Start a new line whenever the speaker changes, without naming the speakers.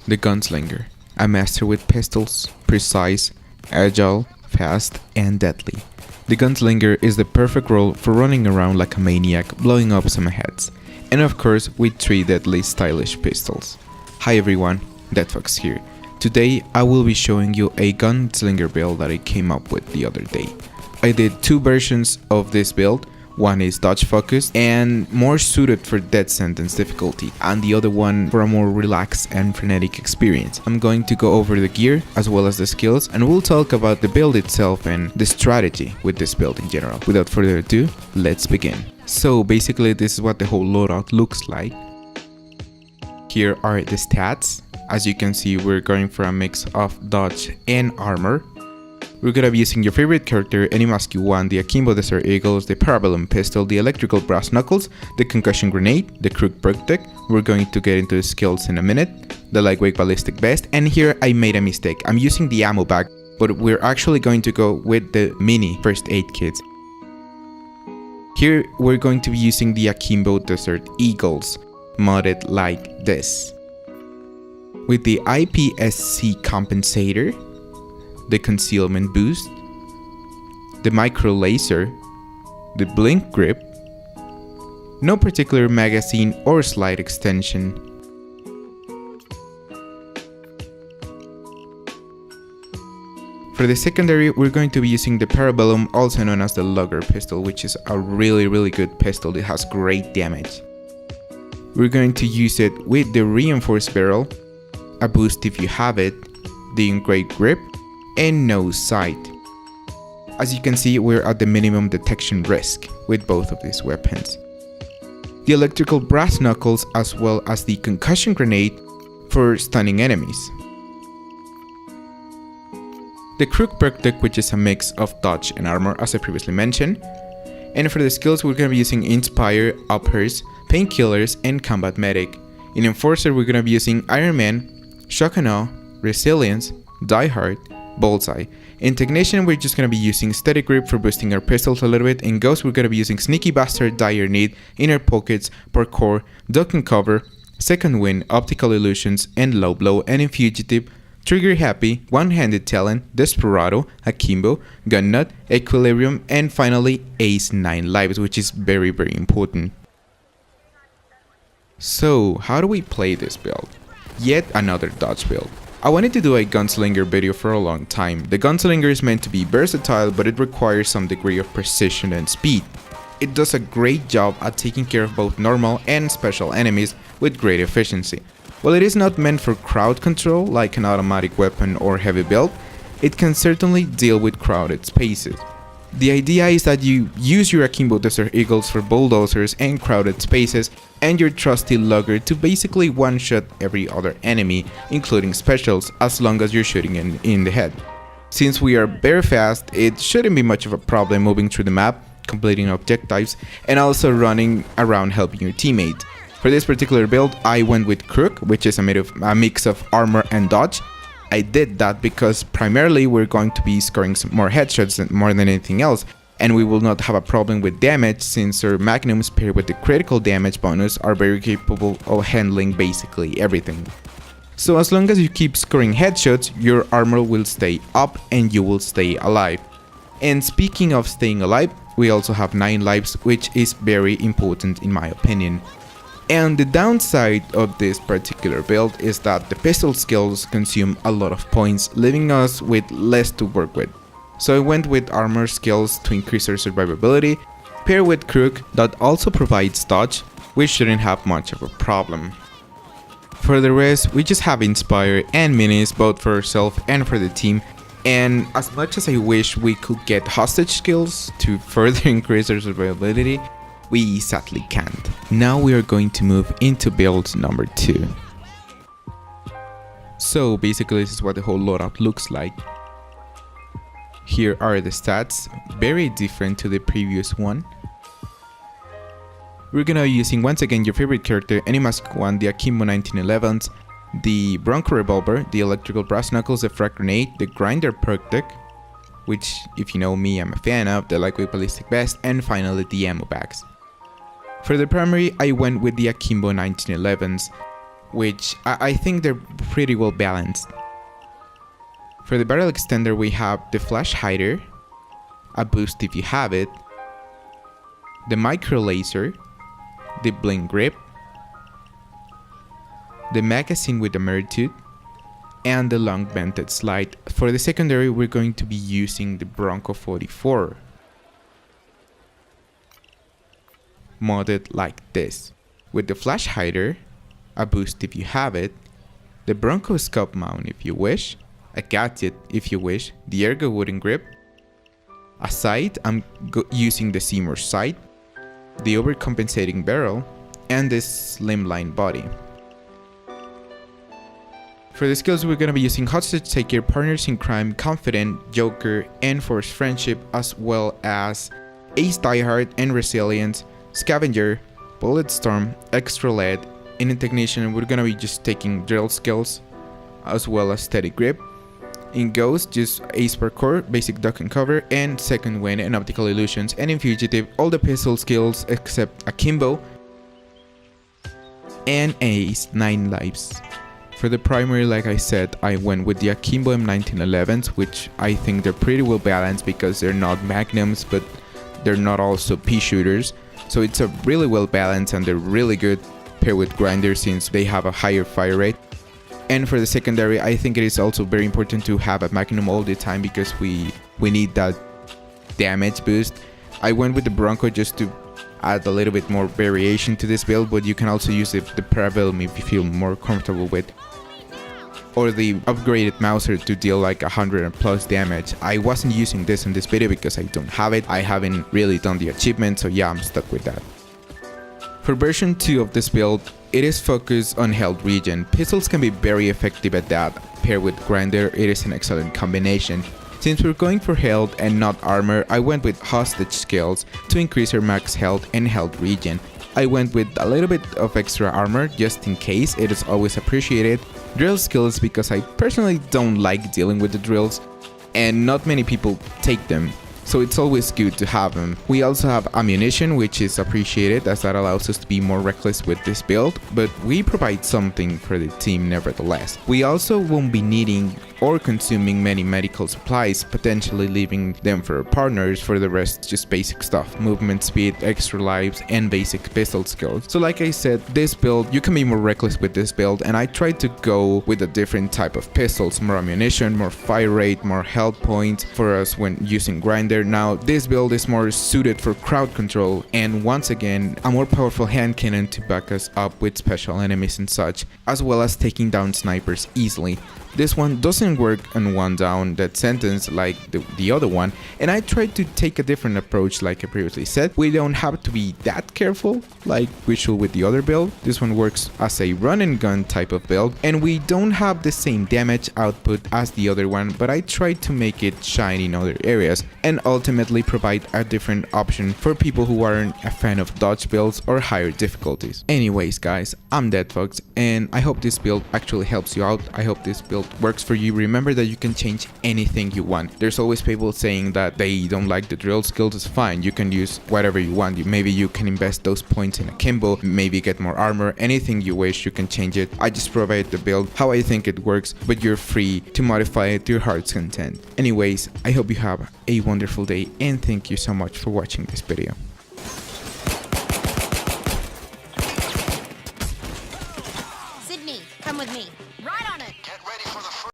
The Gunslinger, a master with pistols, precise, agile, fast, and deadly. The Gunslinger is the perfect role for running around like a maniac, blowing up some heads, and of course with 3 deadly stylish pistols. Hi everyone, DeadFox here. Today I will be showing you a Gunslinger build that I came up with the other day. I did 2 versions of this build. One is dodge focused and more suited for death sentence difficulty, and the other one for a more relaxed and frenetic experience. I'm going to go over the gear as well as the skills, and we'll talk about the build itself and the strategy with this build in general. Without further ado, let's begin. So basically this is what the whole loadout looks like. Here are the stats. As you can see, we're going for a mix of dodge and armor. We're gonna be using your favorite character, any mask you want, the Akimbo Desert Eagles, the Parabellum Pistol, the Electrical Brass Knuckles, the Concussion Grenade, the Crook Perk Deck. We're going to get into the skills in a minute, the Lightweight Ballistic Vest, and here I made a mistake. I'm using the ammo bag, but we're actually going to go with the mini first aid kits. Here we're going to be using the Akimbo Desert Eagles, modded like this. With the IPSC compensator, the concealment boost, the micro laser, the blink grip, no particular magazine or slide extension. For the secondary, we're going to be using the Parabellum, also known as the Lugger pistol, which is a really good pistol. It has great damage. We're going to use it with the reinforced barrel, a boost if you have it, the engraved grip, and no sight. As you can see, we're at the minimum detection risk with both of these weapons. The Electrical Brass Knuckles as well as the Concussion Grenade for stunning enemies. The Crook Perk Deck, which is a mix of dodge and armor as I previously mentioned. And for the skills, we're going to be using Inspire, Uppers, Painkillers, and Combat Medic. In Enforcer, we're going to be using Iron Man, Shock and Awe, Resilience, Die Hard, Bullseye. In Technician, we're just going to be using Steady Grip for boosting our pistols a little bit. In Ghost, we're going to be using Sneaky Bastard, Dire Need, Inner Pockets, Parkour, Duck and Cover, Second Wind, Optical Illusions, and Low Blow. And in Fugitive, Trigger Happy, One-Handed Talent, Desperado, Akimbo, Gun Nut, Equilibrium, and finally Ace 9 Lives, which is very important. So, how do we play this build? Yet another dodge build. I wanted to do a Gunslinger video for a long time. The Gunslinger is meant to be versatile, but it requires some degree of precision and speed. It does a great job at taking care of both normal and special enemies with great efficiency. While it is not meant for crowd control like an automatic weapon or heavy build, it can certainly deal with crowded spaces. The idea is that you use your Akimbo Desert Eagles for bulldozers and crowded spaces, and your trusty Lugger to basically one-shot every other enemy, including specials, as long as you're shooting in the head. Since we are very fast, it shouldn't be much of a problem moving through the map, completing objectives, and also running around helping your teammates. For this particular build, I went with Crook, which is a mix of armor and dodge. I did that because primarily we're going to be scoring some more headshots more than anything else, and we will not have a problem with damage since our magnums paired with the critical damage bonus are very capable of handling basically everything. So as long as you keep scoring headshots, your armor will stay up and you will stay alive. And speaking of staying alive, we also have 9 lives, which is very important in my opinion. And the downside of this particular build is that the pistol skills consume a lot of points, leaving us with less to work with. So I went with armor skills to increase our survivability, paired with Crook that also provides dodge, which shouldn't have much of a problem. For the rest, we just have Inspire and Minis both for ourselves and for the team, and as much as I wish we could get hostage skills to further increase our survivability, we sadly can't. Now we are going to move into build number 2. So basically this is what the whole loadout looks like. Here are the stats, very different to the previous one. We're gonna be using once again your favorite character, any mask one, the Akimbo 1911s, the Bronco Revolver, the Electrical Brass Knuckles, the Frag Grenade, the Grinder Perk Deck, which if you know me I'm a fan of, the Lightweight Ballistic Vest, and finally the ammo bags. For the primary, I went with the Akimbo 1911s. which I think they're pretty well balanced. For the barrel extender we have the flash hider, a boost if you have it, the micro laser, the bling grip, the magazine with the mirror tooth, and the long vented slide. For the secondary we're going to be using the Bronco 44, modded like this, with the flash hider, a boost if you have it, the Bronco scope mount if you wish, a gadget if you wish, the ergo wooden grip, a sight, I'm using the Seymour sight, the overcompensating barrel, and this slimline body. For the skills we're going to be using Hostage Taker, Partners in Crime, Confident, Joker, Enforced Friendship, as well as Ace Diehard and Resilience, Scavenger, Bulletstorm, Extra Lead. In Technician we're going to be just taking drill skills as well as Steady Grip. In Ghost, just Ace Parkour, Basic Duck and Cover, and Second Wind and Optical Illusions. And in Fugitive, all the pistol skills except Akimbo and Ace 9 lives. For the primary, like I said, I went with the Akimbo M1911s, which I think they're pretty well balanced because they're not magnums, but they're not also pea shooters. So it's a really well balanced and they're really good paired with grinders since they have a higher fire rate. And for the secondary, I think it is also very important to have a magnum all the time because we need that damage boost. I went with the Bronco just to add a little bit more variation to this build, but you can also use the Parabellum if you feel more comfortable with. Or the upgraded Mauser to deal like 100 plus damage. I wasn't using this in this video because I don't have it. I haven't really done the achievement, so yeah, I'm stuck with that. For version 2 of this build, it is focused on health regen. Pistols can be very effective at that. Paired with grinder, it is an excellent combination. Since we're going for health and not armor, I went with hostage skills to increase our max health and health regen. I went with a little bit of extra armor just in case, it is always appreciated. Drill skills because I personally don't like dealing with the drills and not many people take them, so it's always good to have them. We also have ammunition, which is appreciated as that allows us to be more reckless with this build, but we provide something for the team nevertheless. We also won't be needing or consuming many medical supplies, potentially leaving them for our partners. For the rest, just basic stuff, movement speed, extra lives, and basic pistol skills. So like I said, this build, you can be more reckless with this build, and I tried to go with a different type of pistols, more ammunition, more fire rate, more health points for us when using grinder. Now this build is more suited for crowd control, and once again, a more powerful hand cannon to back us up with special enemies and such, as well as taking down snipers easily. This one doesn't work on one down that sentence like the other one, and I tried to take a different approach like I previously said. We don't have to be that careful like we should with the other build. This one works as a run and gun type of build, and we don't have the same damage output as the other one, but I tried to make it shine in other areas and ultimately provide a different option for people who aren't a fan of dodge builds or higher difficulties. Anyways guys, I'm DeadFox, and I hope this build actually helps you out. I hope this build works for you. Remember that you can change anything you want. There's always people saying that they don't like the drill skills. It's fine, you can use whatever you want. Maybe you can invest those points in Akimbo, maybe get more armor, anything you wish, you can change it. I just provide the build how I think it works, but you're free to modify it to your heart's content. Anyways, I hope you have a wonderful day, and thank you so much for watching this video.